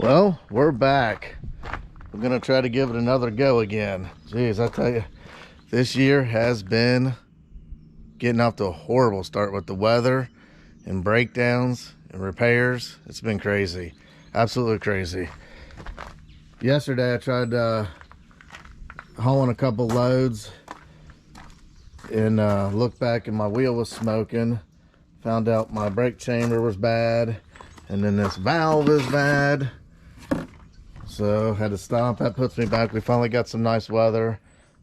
Well, we're back. We're gonna try to give it another go again. Jeez, I tell you, this year has been getting off to a horrible start with the weather and breakdowns and repairs. It's been crazy, absolutely crazy. Yesterday I tried hauling a couple loads and looked back and my wheel was smoking. Found out my brake chamber was bad, and then this valve is bad. So had to stop. That puts me back. We finally got some nice weather.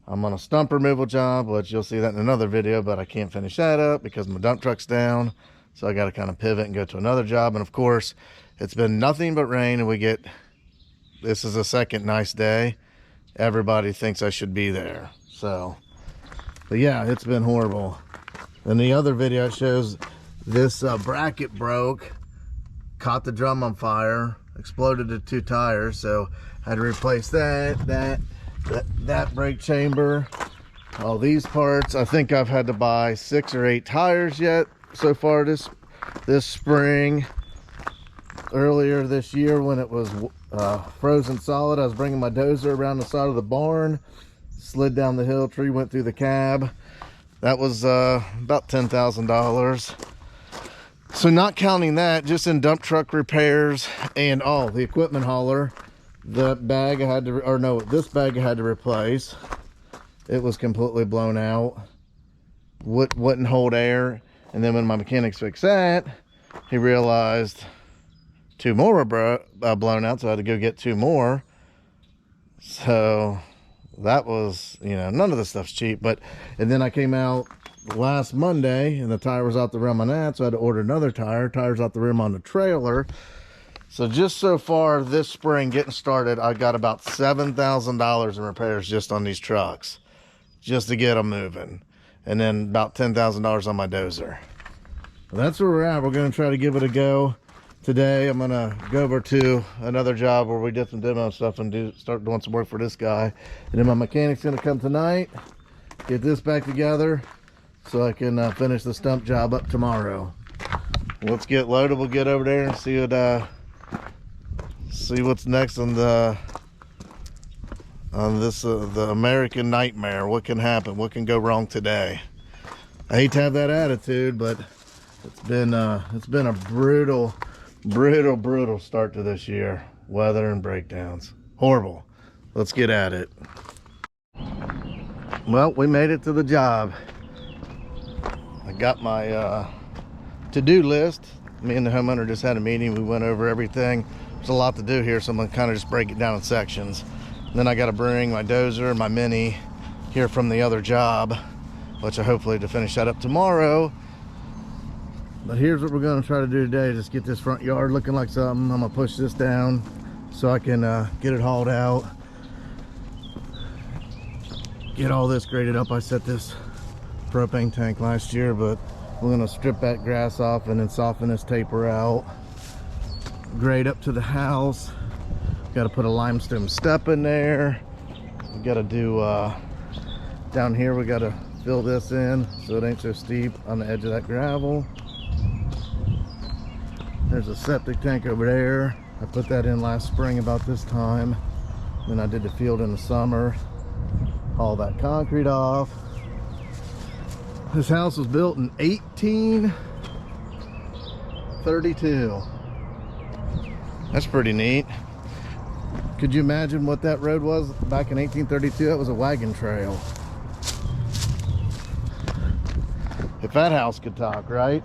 I'm on a stump removal job, which you'll see that in another video, but I can't finish that up because my dump truck's down. So I got to kind of pivot and go to another job. And of course, it's been nothing but rain, and this is a second nice day. Everybody thinks I should be there. So, but yeah, it's been horrible. And the other video shows this bracket broke, caught the drum on fire, exploded the two tires, so I had to replace that brake chamber, all these parts. I think I've had to buy 6 or 8 tires yet so far this spring. Earlier this year when it was frozen solid, I was bringing my dozer around the side of the barn, slid down the hill, tree went through the cab. That was about $10,000. So not counting that, just in dump truck repairs and the equipment hauler, this bag I had to replace. It was completely blown out. Wouldn't hold air. And then when my mechanics fixed that, he realized 2 more were blown out, so I had to go get 2 more. So that was, none of this stuff's cheap. And then I came out last Monday and the tire was out the rim on that, so I had to order another tires out the rim on the trailer. So just so far this spring getting started, I got about $7,000 in repairs just on these trucks, just to get them moving, and then about $10,000 on my dozer. That's where we're at. We're going to try to give it a go today. I'm going to go over to another job where we did some demo stuff and start doing some work for this guy, and then my mechanic's going to come tonight, get this back together so I can finish the stump job up tomorrow. Let's get loaded. We'll get over there and see what's next on the American nightmare. What can happen? What can go wrong today? I hate to have that attitude, but it's been a brutal start to this year. Weather and breakdowns, horrible. Let's get at it. Well, we made it to the job. I got my to-do list. Me and the homeowner just had a meeting. We went over everything. There's a lot to do here, so I'm gonna kind of just break it down in sections. And then I got to bring my dozer and my mini here from the other job, which I hopefully to finish that up tomorrow. But here's what we're gonna try to do today. Just get this front yard looking like something. I'm gonna push this down so I can get it hauled out, get all this graded up. I set this propane tank last year, but we're gonna strip that grass off and then soften this taper out, grade up to the house. Got to put a limestone step in there. We got to do down here, we got to fill this in so it ain't so steep on the edge of that gravel. There's a septic tank over there. I put that in last spring about this time. Then I did the field in the summer. Haul that concrete off. This house was built in 1832. That's pretty neat. Could you imagine what that road was back in 1832? That was a wagon trail. If that house could talk, right?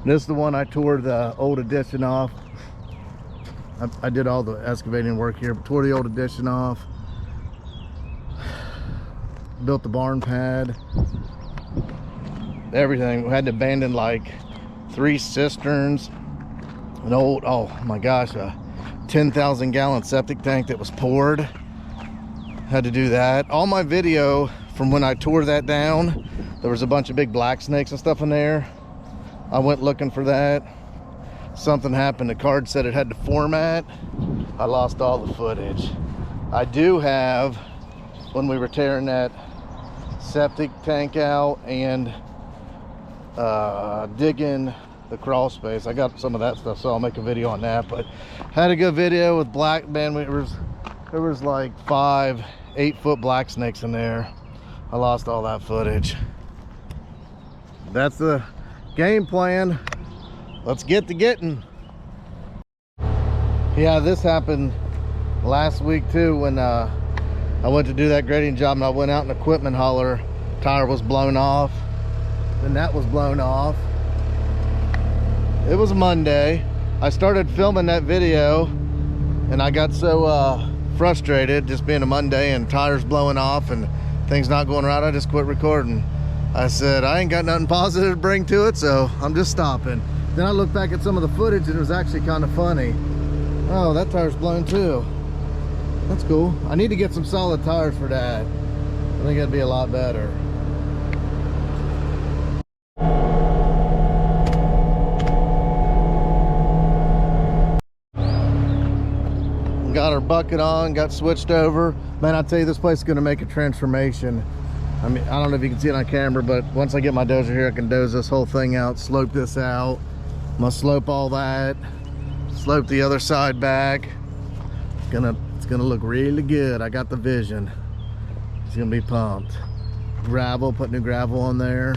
This is the one I tore the old addition off. I did all the excavating work here, but tore the old addition off. Built the barn pad. Everything. We had to abandon like 3 cisterns. An old, oh my gosh, a 10,000 gallon septic tank that was poured. Had to do that. All my video from when I tore that down, there was a bunch of big black snakes and stuff in there. I went looking for that. Something happened. The card said it had to format. I lost all the footage. I do have, when we were tearing that septic tank out and digging the crawl space. I got some of that stuff, so I'll make a video on that. But had a good video with black, man. There was like 5-8-foot black snakes in there. I lost all that footage. That's the game plan. Let's get to getting. Yeah, this happened last week too, when I went to do that grading job, and I went out in an equipment hauler. Tire was blown off, and that was blown off. It was Monday. I started filming that video, and I got so frustrated, just being a Monday and tires blowing off and things not going right, I just quit recording. I said, I ain't got nothing positive to bring to it, so I'm just stopping. Then I looked back at some of the footage, and it was actually kind of funny. Oh, that tire's blown too. That's cool. I need to get some solid tires for that. I think that'd be a lot better. Got our bucket on, got switched over. Man, I tell you, this place is gonna make a transformation. I mean, I don't know if you can see it on camera, but once I get my dozer here, I can doze this whole thing out, slope this out. I'm gonna slope all that, slope the other side back. It's gonna look really good. I got the vision. It's gonna be pumped. Gravel, put new gravel on there.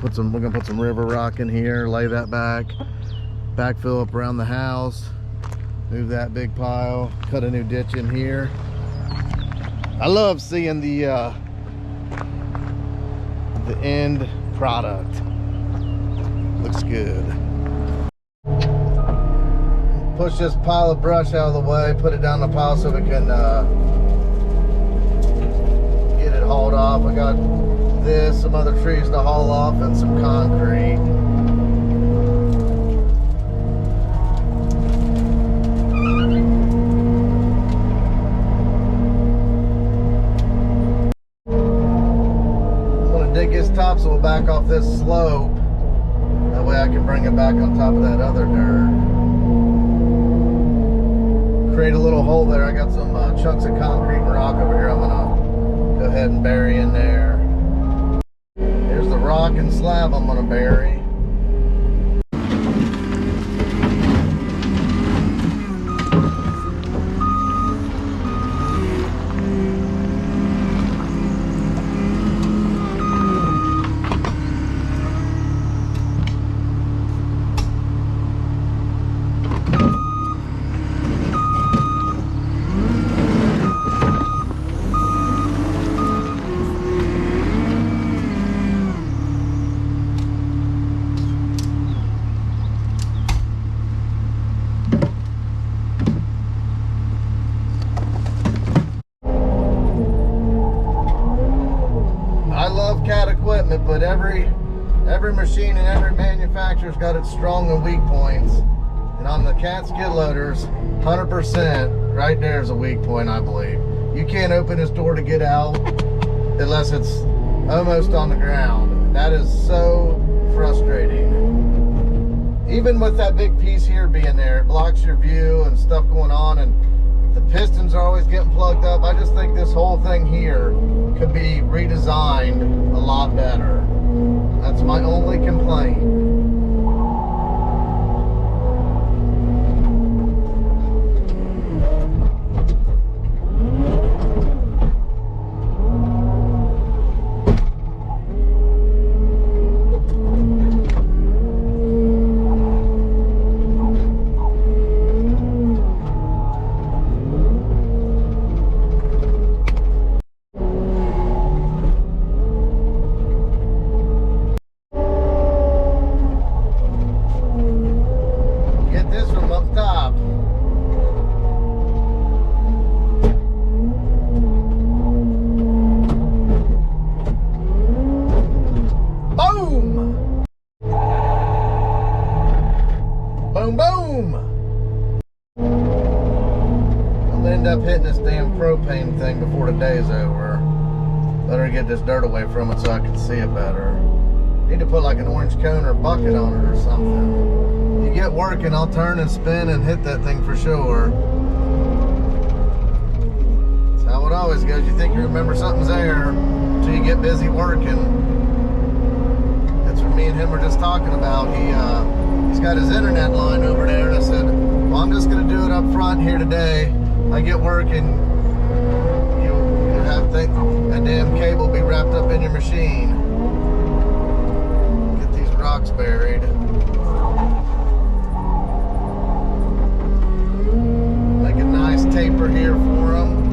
We're gonna put some river rock in here, lay that back. Backfill up around the house. Move that big pile, cut a new ditch in here. I love seeing the end product. Looks good. Push this pile of brush out of the way, put it down the pile so we can get it hauled off. I got this, some other trees to haul off, and some concrete. Dig his top so we'll back off this slope. That way I can bring it back on top of that other dirt. Create a little hole there. I got some chunks of concrete and rock over here I'm gonna go ahead and bury in there. Here's the rock and slab I'm gonna bury. But every machine and every manufacturer's got its strong and weak points, and on the cat skid loaders, 100% right there is a weak point. I believe you can't open this door to get out unless it's almost on the ground. That is so frustrating. Even with that big piece here being there, it blocks your view and stuff going on, and the pistons are always getting plugged up. I just think this whole thing here could be redesigned a lot better. That's my only complaint. Up hitting this damn propane thing before the day's over. Better get this dirt away from it so I can see it better. Need to put like an orange cone or bucket on it or something. You get working, I'll turn and spin and hit that thing for sure. That's how it always goes. You think you remember something's there until you get busy working. It's me and him were just talking about. He's got his internet line over there, and I said, well, I'm just gonna do it up front here today. I get work and you have that damn cable be wrapped up in your machine. Get these rocks buried. Make a nice taper here for them.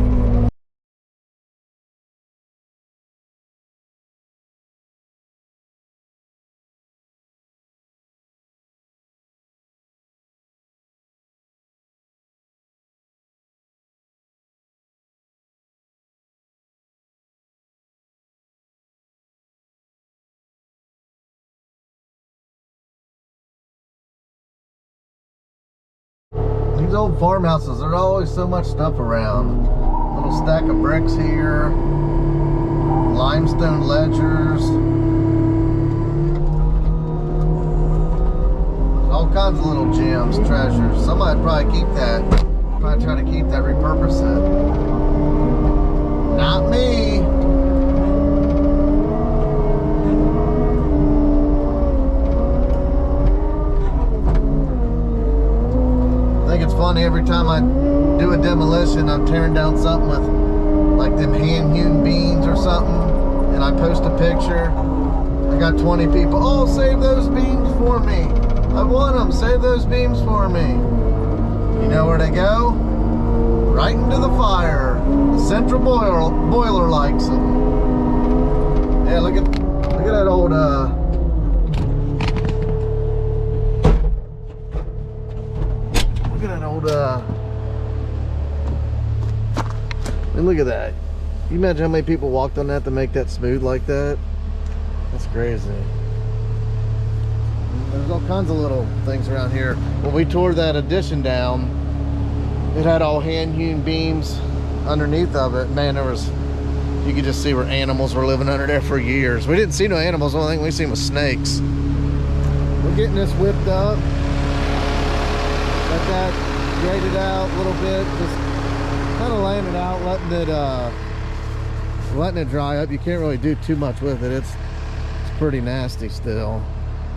These old farmhouses, there's always so much stuff around. Little stack of bricks here, limestone ledgers, all kinds of little gems, treasures. Somebody'd probably keep that, probably try to keep that, repurpose it. Not me. I think it's funny, every time I do a demolition, I'm tearing down something with like them hand-hewn beams or something, and I post a picture. I got 20 people, oh, save those beams for me. I want them, save those beams for me. You know where they go? Right into the fire. The central boiler likes them. Yeah, look at that old look at that. You imagine how many people walked on that to make that smooth like that? That's crazy. There's all kinds of little things around here. When we tore that addition down, it had all hand-hewn beams underneath of it. Man, you could just see where animals were living under there for years. We didn't see no animals. The only thing we seen was snakes. We're getting this whipped up. Got that graded out a little bit. Just kind of laying it out, letting it dry up. You can't really do too much with it. It's pretty nasty still.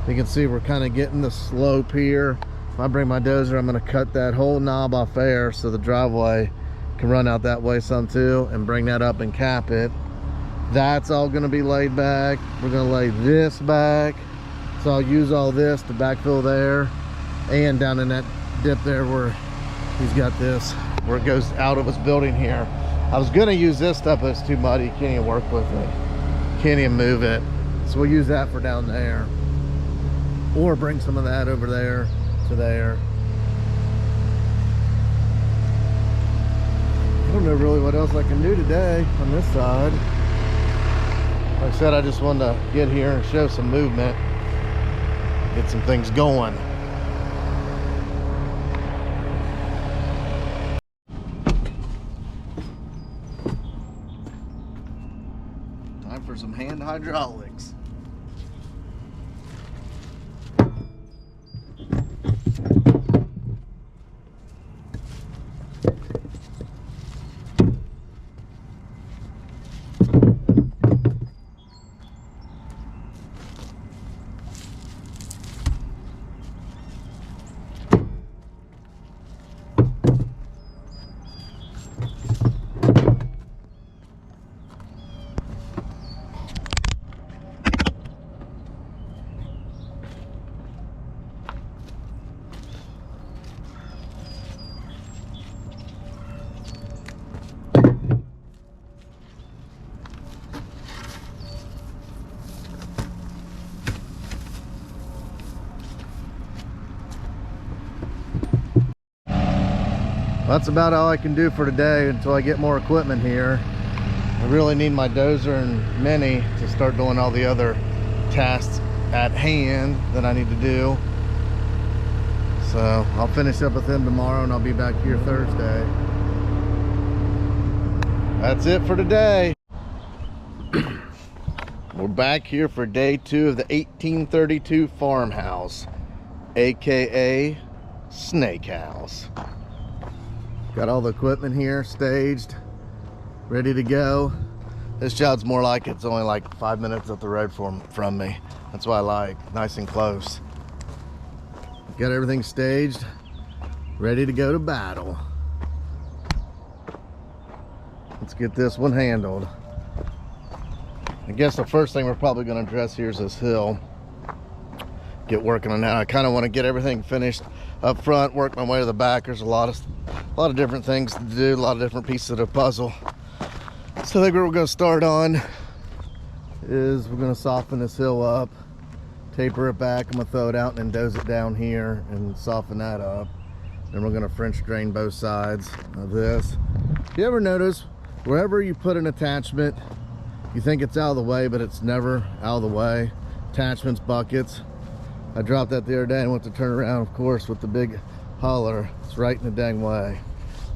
You can see we're kind of getting the slope here. If I bring my dozer, I'm going to cut that whole knob off there so the driveway can run out that way some too, and bring that up and cap it. That's all going to be laid back. We're going to lay this back, so I'll use all this to backfill there, and down in that dip there where he's got this, where it goes out of his building here. I was going to use this stuff, but it's too muddy. Can't even work with it. Can't even move it. So we'll use that for down there, or bring some of that over there to there. I don't know really what else I can do today on this side. Like I said, I just wanted to get here and show some movement, get some things going. Time for some hand hydraulics. That's about all I can do for today until I get more equipment here. I really need my dozer and mini to start doing all the other tasks at hand that I need to do. So I'll finish up with them tomorrow, and I'll be back here Thursday. That's it for today. We're back here for day 2 of the 1832 farmhouse, aka Snake House. Got all the equipment here staged, ready to go. This job's more like it's only like 5 minutes up the road from me. That's what I like, nice and close. Got everything staged, ready to go to battle. Let's get this one handled. I guess the first thing we're probably going to address here is this hill. Get working on that. I kind of want to get everything finished up front, work my way to the back. There's a lot of different things to do, a lot of different pieces of the puzzle. So I think what we're going to start on is we're going to soften this hill up, taper it back. I'm going to throw it out and then doze it down here and soften that up. Then we're going to French drain both sides of this. You ever notice wherever you put an attachment, you think it's out of the way, but it's never out of the way? Attachments, buckets. I dropped that the other day and went to turn around, of course, with the big hauler. It's right in the dang way.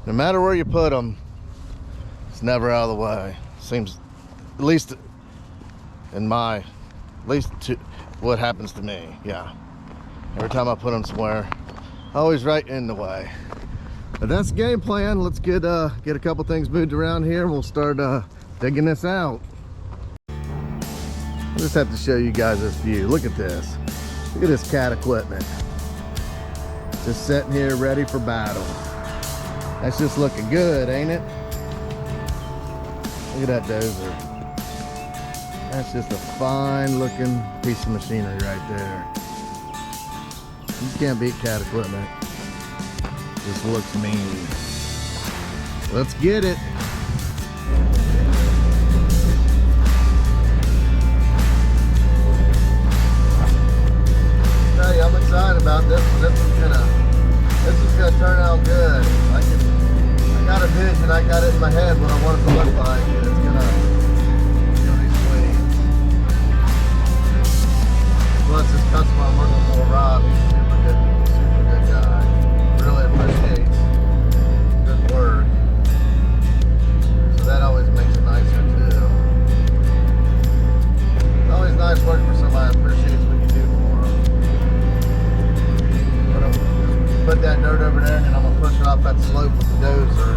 No matter where you put them, it's never out of the way. Seems, at least in my, at least to what happens to me, yeah. Every time I put them somewhere, always right in the way. But that's the game plan. Let's get a couple things moved around here and we'll start digging this out. I just have to show you guys this view. Look at this. Look at this cat equipment. Just sitting here ready for battle. That's just looking good, ain't it? Look at that dozer. That's just a fine looking piece of machinery right there. You can't beat cat equipment. Just looks mean. Let's get it. I'm excited about this one. This is gonna turn out good. I got a vision. I got it in my head what I want it to look like, and it's gonna be sweet. Plus, this customer I'm working for, Rob, he's a super good guy. Really appreciates good work. So that always makes it nicer too. It's always nice working for somebody that appreciates what you do for them. Put that dirt over there and I'm going to push it off that slope with the dozer.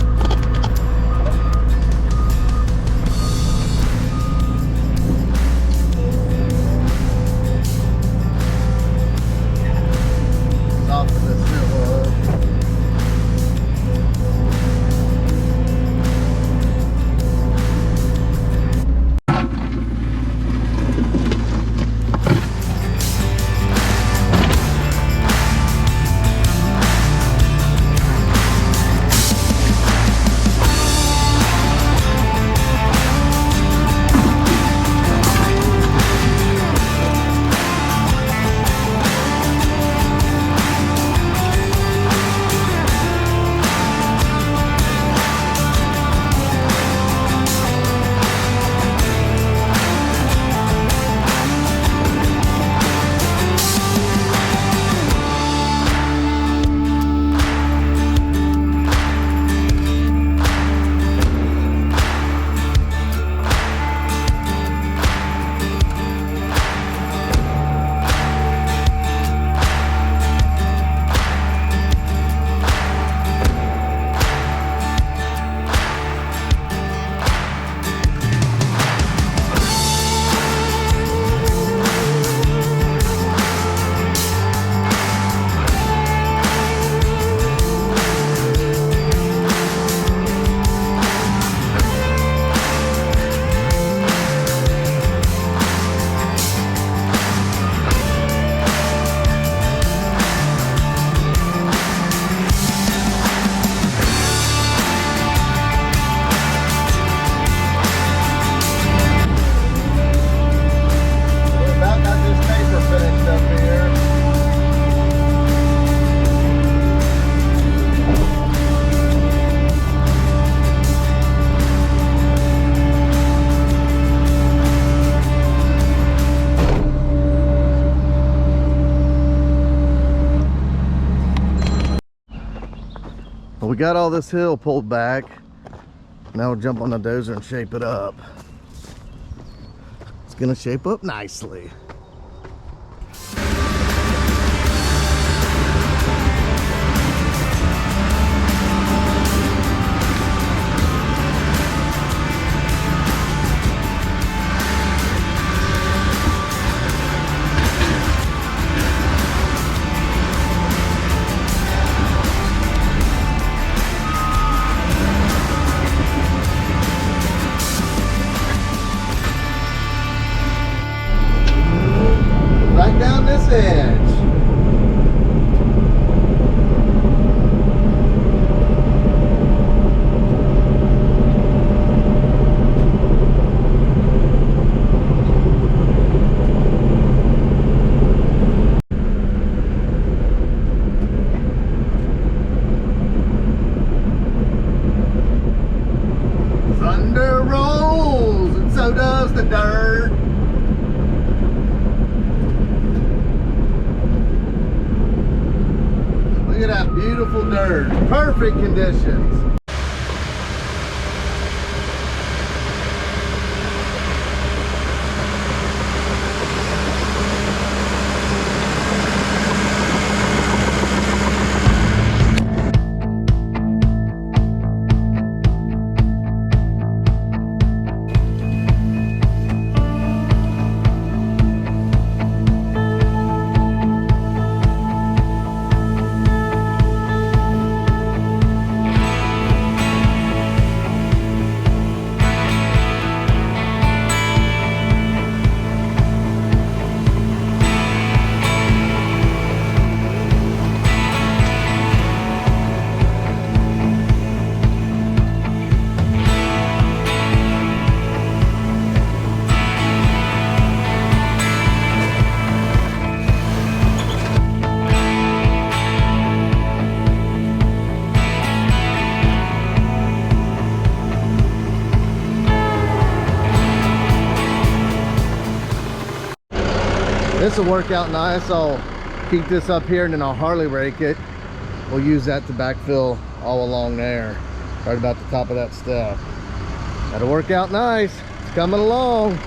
Soften this hill up. We got all this hill pulled back. Now we'll jump on the dozer and shape it up. It's gonna shape up nicely. surge. Perfect conditions. This will work out nice. I'll keep this up here and then I'll Harley rake it. We'll use that to backfill all along there, right about the top of that step. That'll work out nice. It's coming along.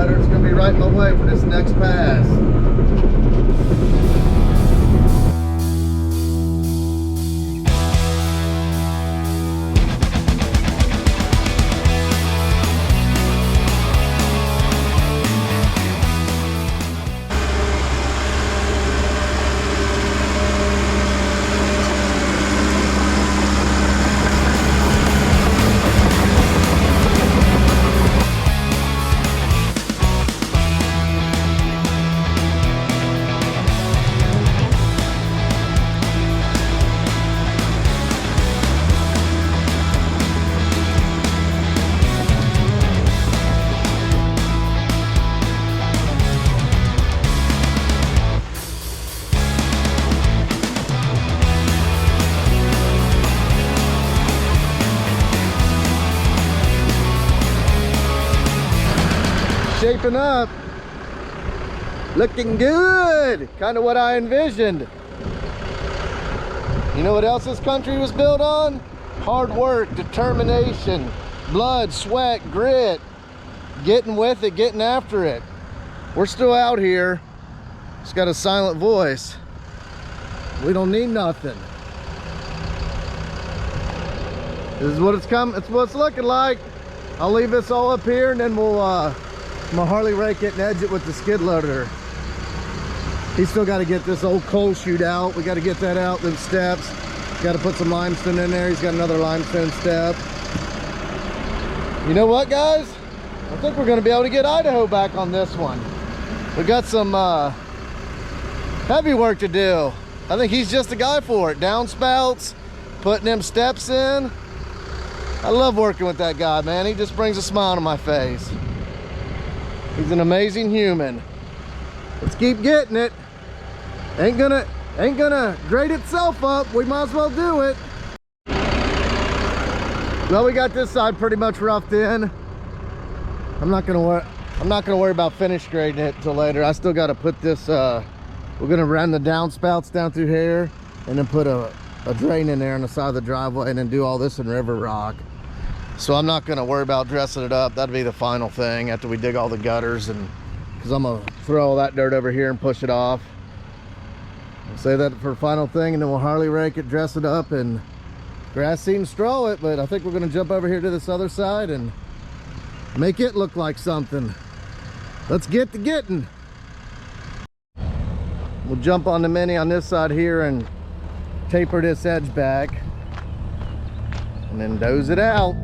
It's going to be right in my way for this next pass. Shaping up, looking good, kind of what I envisioned. You know what else this country was built on? Hard work, determination, blood, sweat, grit, getting with it, getting after it. We're still out here. It's got a silent voice. We don't need nothing. This is what it's looking like. I'll leave this all up here and then we'll I'm gonna Harley rake it and edge it with the skid loader. He's still got to get this old coal chute out. We got to get that out, them steps. Got to put some limestone in there. He's got another limestone step. You know what, guys? I think we're going to be able to get Idaho back on this one. We got some heavy work to do. I think he's just the guy for it. Downspouts, putting them steps in. I love working with that guy, man. He just brings a smile to my face. He's an amazing human. Let's keep getting it. Ain't gonna grade itself up. We might as well do it. Well, we got this side pretty much roughed in. I'm not gonna worry about finish grading it until later. I still got to put this. We're gonna run the downspouts down through here, and then put a drain in there on the side of the driveway, and then do all this in river rock. So I'm not gonna worry about dressing it up. That'll be the final thing after we dig all the gutters, and because I'm gonna throw all that dirt over here and push it off. I'll say that for final thing, and then we'll Harley rake it, dress it up, and Grass seed and straw it, but I think we're gonna jump over here to this other side and make it look like something. Let's get to getting. We'll jump on the mini on this side here and taper this edge back and then doze it out.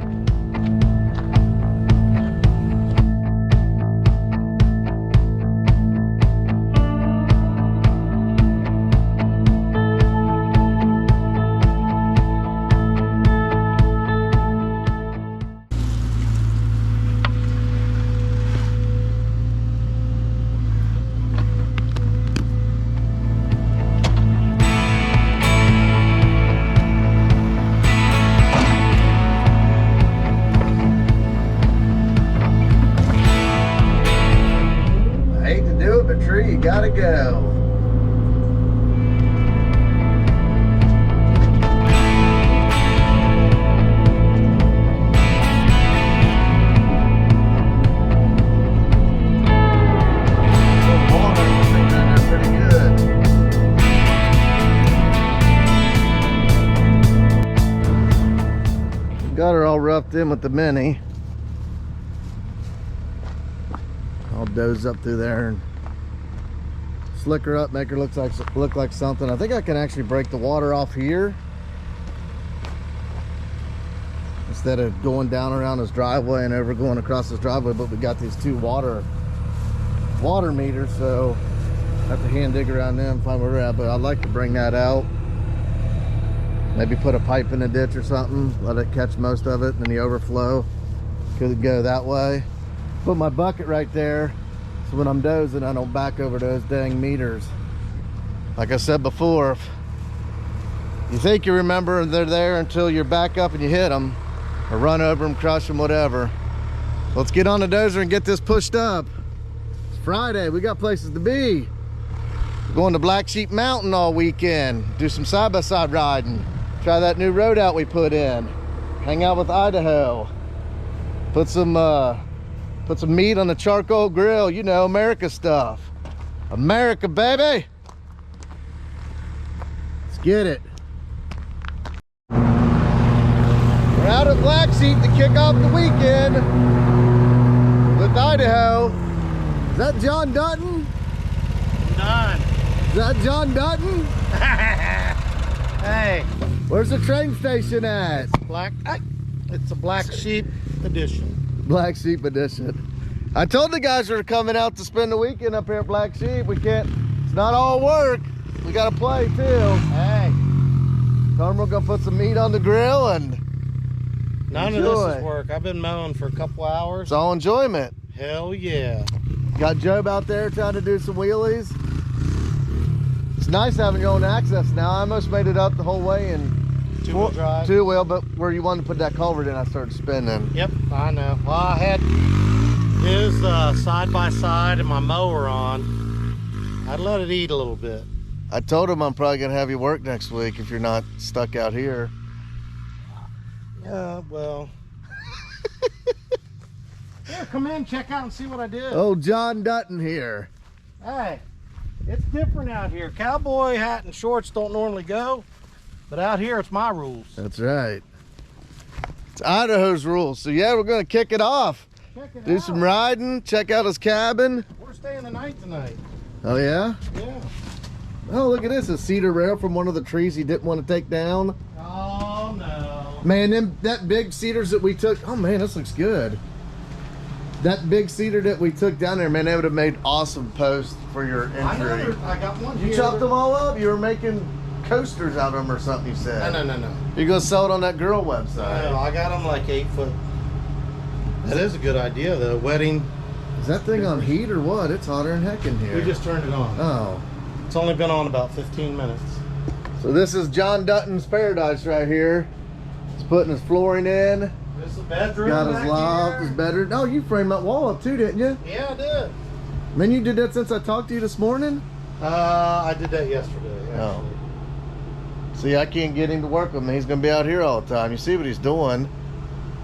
You gotta go. Pretty good. Got her all roughed in with the mini. I'll doze up through there and slick her up, make her look like something. I think I can actually break the water off here instead of going down around this driveway and over going across this driveway. But we got these two water meters, so I have to hand dig around them, find where we're at. But I'd like to bring that out, maybe put a pipe in the ditch or something, let it catch most of it, and then the overflow could go that way. Put my bucket right there, so when I'm dozing, I don't back over those dang meters. Like I said before, if you think you remember they're there until you're back up and you hit them, or run over them, crush them, whatever. Let's get on the dozer and get this pushed up. It's Friday, we got places to be. We're going to Black Sheep Mountain all weekend, do some side-by-side riding, try that new road out we put in, hang out with Idaho, put some meat on the charcoal grill, you know, America stuff. America, baby! Let's get it. We're out at Black Sheep to kick off the weekend with Idaho. Is that John Dutton? Done. Is that John Dutton? Hey. Where's the train station at? It's a Black Sheep edition. Black Sheep edition. I told the guys we were coming out to spend the weekend up here at Black Sheep. We can't, it's not all work. We gotta play too. Hey. Told them we're gonna put some meat on the grill and none of this is work. I've been mowing for a couple hours. It's all enjoyment. Hell yeah. Got Job out there trying to do some wheelies. It's nice having your own access now. I almost made it up the whole way in two-wheel drive. Two-wheel, but where you wanted to put that culvert in, I started spinning. Yep, I know. Well, I had his side-by-side and my mower on. I'd let it eat a little bit. I told him I'm probably gonna have you work next week if you're not stuck out here. Yeah, well. Yeah, come in, check out and see what I did. Oh, John Dutton here. Hey, it's different out here. Cowboy hat and shorts don't normally go, but out here it's my rules. That's right. It's Idaho's rules. So yeah, we're gonna kick it off. Do some riding, check out his cabin. We're staying the night tonight. Oh yeah? Yeah. Oh, look at this, a cedar rail from one of the trees he didn't want to take down. Oh no. Man, that big cedars that we took, oh man, this looks good. That big cedar that we took down there, man, they would have made awesome posts for your entry. I got one here. You chopped them all up? You were making coasters out of them or something, you said. No. You're going to sell it on that girl website. No, I got them like 8 foot. That is a good idea, though. Wedding. Is that thing on heat or what? It's hotter than heck in here. We just turned it on. Oh. It's only been on about 15 minutes. So this is John Dutton's paradise right here. He's putting his flooring in. This is a bedroom. Got his loft, his bedroom. Oh, you framed that wall up too, didn't you? Yeah, I did. Man, you did that since I talked to you this morning? I did that yesterday, actually. Oh. See, I can't get him to work with me. He's going to be out here all the time. You see what he's doing.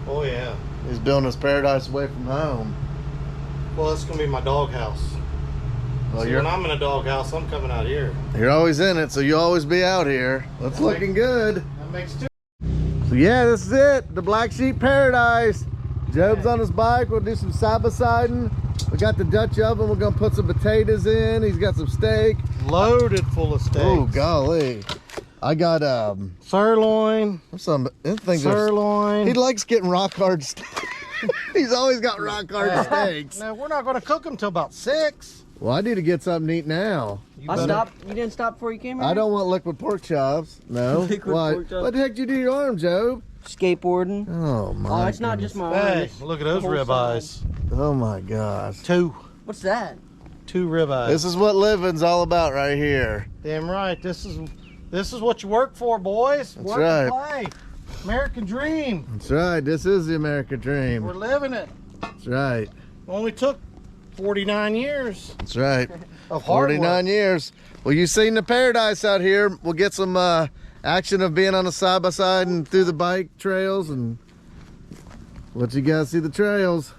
Oh, yeah. He's building his paradise away from home. Well, it's going to be my doghouse. Well, See, when I'm in a doghouse, I'm coming out here. You're always in it, so you'll always be out here. That's looking good. That makes two. So yeah, this is it. The Black Sheep Paradise. Job's on his bike. We'll do some side-by-siding. We got the Dutch oven. We're gonna put some potatoes in. He's got some steak. Loaded full of steaks. Oh golly. I got sirloin. some things. Sirloin. He likes getting rock hard steaks. He's always got rock hard steaks. No, we're not gonna cook them till about 6. Well, I need to get something to eat now. I stopped. You didn't stop before you came here? I don't want liquid pork chops. No. Liquid Why? pork chops. What the heck did you do to your arm, Job? Skateboarding. Oh my. Oh, it's not just my arm. Hey, it's look at the those whole ribeyes. Oh my gosh. 2. What's that? 2 ribeyes. This is what living's all about right here. Damn right. This is what you work for, boys. That's work right. And play. American dream. That's right. This is the American dream. We're living it. That's right. Only took 49 years That's right. of hard 49 work. years. Well, you've seen the paradise out here. We'll get some action of being on a side-by-side and through the bike trails and let you guys see the trails.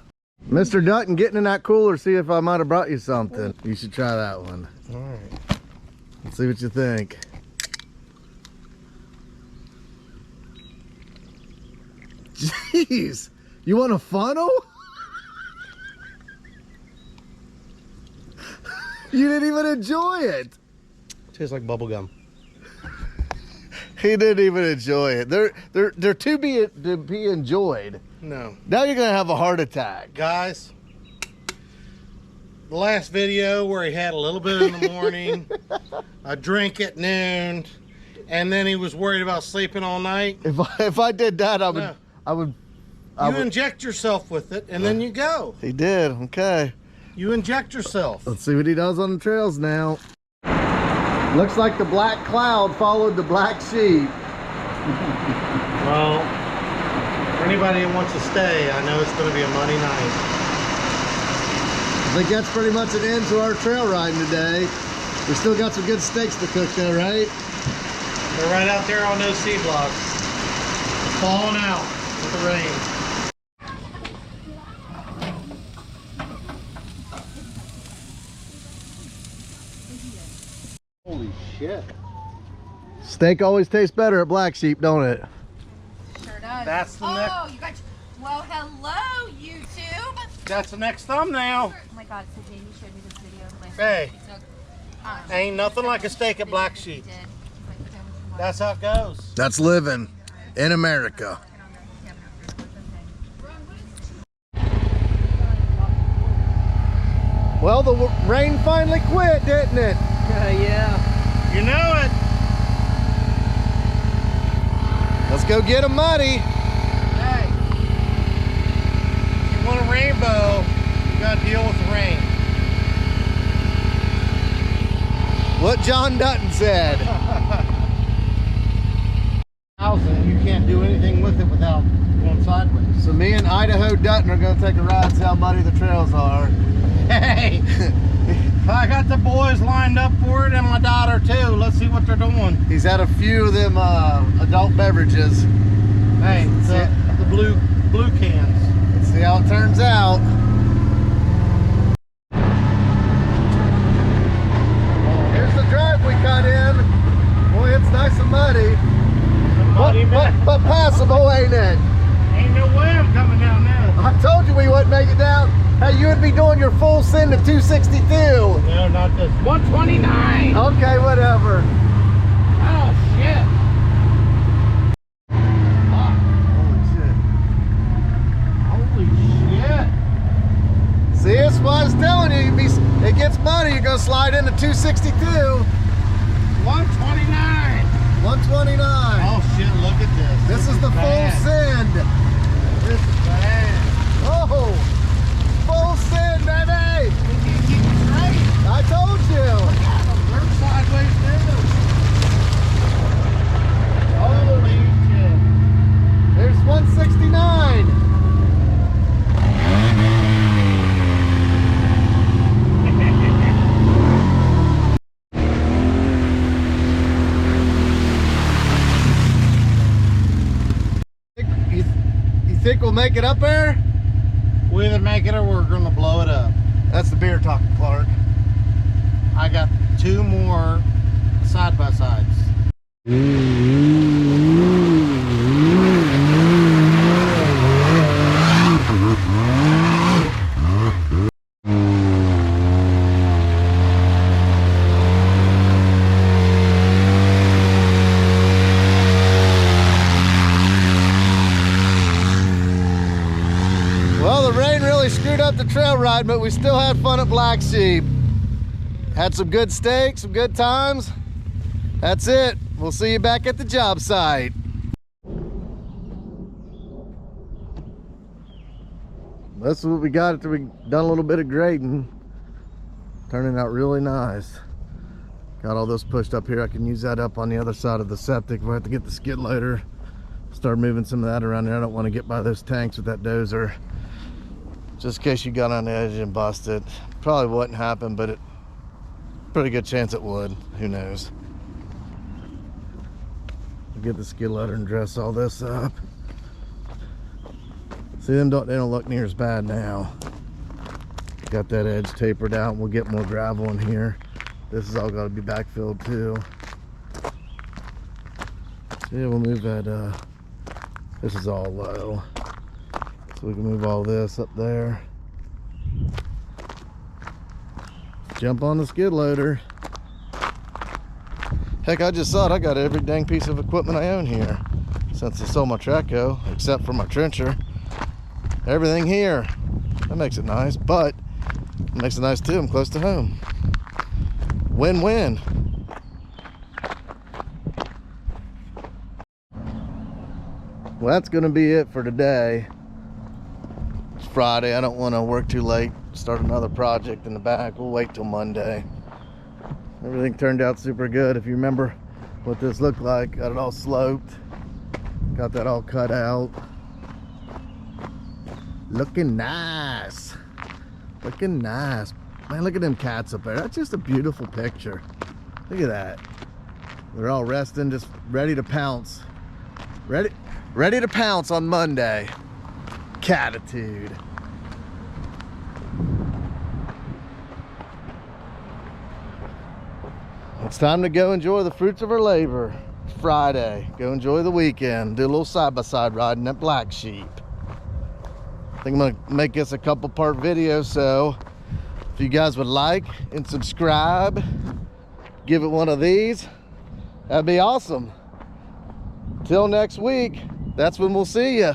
Mr. Dutton, getting in that cooler, see if I might have brought you something. You should try that one. All right. Let's see what you think. Jeez, you want a funnel? You didn't even enjoy it. Tastes like bubble gum. He didn't even enjoy it. They're to be enjoyed. No. Now you're gonna have a heart attack. Guys, the last video where he had a little bit in the morning, a drink at noon, and then he was worried about sleeping all night. If I did that, I would. No. I would. You inject yourself with it, and then you go. He did. Okay. You inject yourself. Let's see what he does on the trails now. Looks like the black cloud followed the black sheep. Well, for anybody who wants to stay, I know it's going to be a money night. I think that's pretty much an end to our trail riding today. We still got some good steaks to cook though, right? They're right out there on those C blocks. Falling out with the rain. Holy shit. Steak always tastes better at Black Sheep, don't it? Sure does. That's the next. Oh, you got. Well, hello, YouTube. That's the next thumbnail. Oh my God! So Jamie showed me this video of my Hey. he took, Ain't nothing like a steak at Black Sheep. That's how it goes. That's living in America. Well, the rain finally quit, didn't it? Yeah. You know it. Let's go get a muddy. Hey. If you want a rainbow, you gotta deal with the rain. What John Dutton said. You can't do anything with it without going sideways. So me and Idaho Dutton are gonna take a ride, see how muddy the trails are. Hey, I got the boys lined up for it and my daughter too. Let's see what they're doing. He's had a few of them adult beverages. Hey, the blue cans. Let's see how it turns out. Here's the drive we cut in. Boy, it's nice and muddy. But passable, ain't it? Ain't no way I'm coming down there. I told you we wouldn't make it down. Hey, you would be doing your full send of 262. No, not this. 129. Okay, whatever. Oh shit. Holy shit. Holy shit. See, that's why I was telling you, it gets muddy, you're gonna slide into 262. 129. 129. Oh shit, look at this. This is the full bad. send. This is bad. Oh, full send, baby. We can't keep it straight. I told you. We're sideways too. Holy shit. There's 169. You think we'll make it up there? We either make it or we're gonna blow it up. That's the beer talking, Clark. I got 2 more side by sides. rain really screwed up the trail ride, but we still had fun at Black Sheep. Had some good steaks, some good times. That's it. We'll see you back at the job site. That's what we got after we done a little bit of grading. Turning out really nice. Got all those pushed up here. I can use that up on the other side of the septic. We'll have to get the skid loader, start moving some of that around there. I don't want to get by those tanks with that dozer, just in case you got on the edge and busted. Probably wouldn't happen, but it pretty good chance it would. Who knows? We'll get the skid loader and dress all this up. See, they don't look near as bad now. Got that edge tapered out. We'll get more gravel in here. This is all got to be backfilled too. So yeah, we'll move that. This is all low, so we can move all this up there. Jump on the skid loader. Heck, I just saw it. I got every dang piece of equipment I own here since I sold my Traco, except for my trencher. Everything here. That makes it nice, but it makes it nice too. I'm close to home. Win-win. Well, that's gonna be it for today. It's Friday. I don't want to work too late, start another project in the back. We'll wait till Monday. Everything turned out super good. If you remember what this looked like, got it all sloped, got that all cut out. Looking nice. Looking nice. Man, look at them cats up there. That's just a beautiful picture. Look at that. They're all resting, just ready to pounce. Ready to pounce on Monday. Catitude. It's time to go enjoy the fruits of our labor. It's Friday. Go enjoy the weekend. Do a little side-by-side riding at Black Sheep. I think I'm gonna make this a couple part video, so if you guys would like and subscribe, give it one of these, that'd be awesome. Till next week, that's when we'll see you.